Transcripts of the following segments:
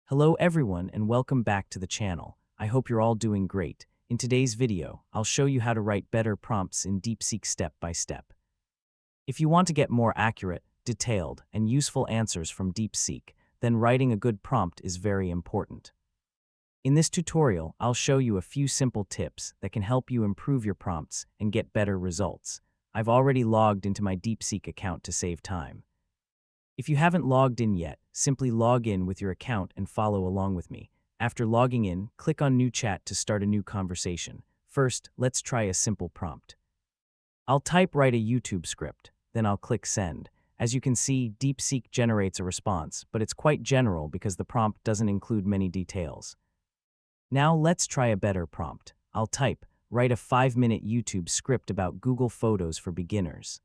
Hello everyone and welcome back to the channel. I hope you're all doing great. In today's video, I'll show you how to write better prompts in DeepSeek step by step. If you want to get more accurate, detailed, and useful answers from DeepSeek, then writing a good prompt is very important. In this tutorial, I'll show you a few simple tips that can help you improve your prompts and get better results. I've already logged into my DeepSeek account to save time. If you haven't logged in yet, simply log in with your account and follow along with me. After logging in, click on New Chat to start a new conversation. First, let's try a simple prompt. I'll write a YouTube script, then I'll click Send. As you can see, DeepSeek generates a response, but it's quite general because the prompt doesn't include many details. Now let's try a better prompt. I'll write a 5-minute YouTube script about Google Photos for beginners.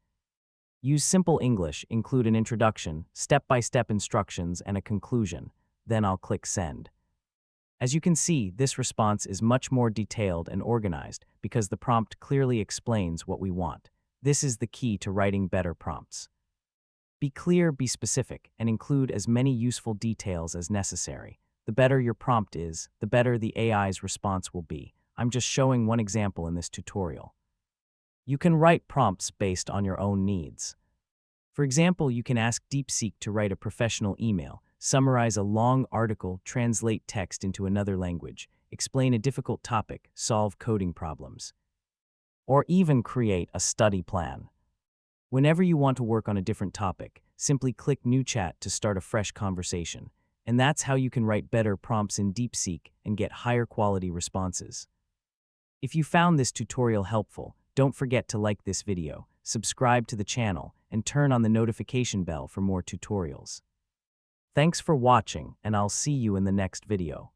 Use simple English, include an introduction, step-by-step instructions, and a conclusion. Then I'll click Send. As you can see, this response is much more detailed and organized because the prompt clearly explains what we want. This is the key to writing better prompts. Be clear, be specific, and include as many useful details as necessary. The better your prompt is, the better the AI's response will be. I'm just showing one example in this tutorial. You can write prompts based on your own needs. For example, you can ask DeepSeek to write a professional email, summarize a long article, translate text into another language, explain a difficult topic, solve coding problems, or even create a study plan. Whenever you want to work on a different topic, simply click New Chat to start a fresh conversation. And that's how you can write better prompts in DeepSeek and get higher quality responses. If you found this tutorial helpful, don't forget to like this video, subscribe to the channel, and turn on the notification bell for more tutorials. Thanks for watching, and I'll see you in the next video.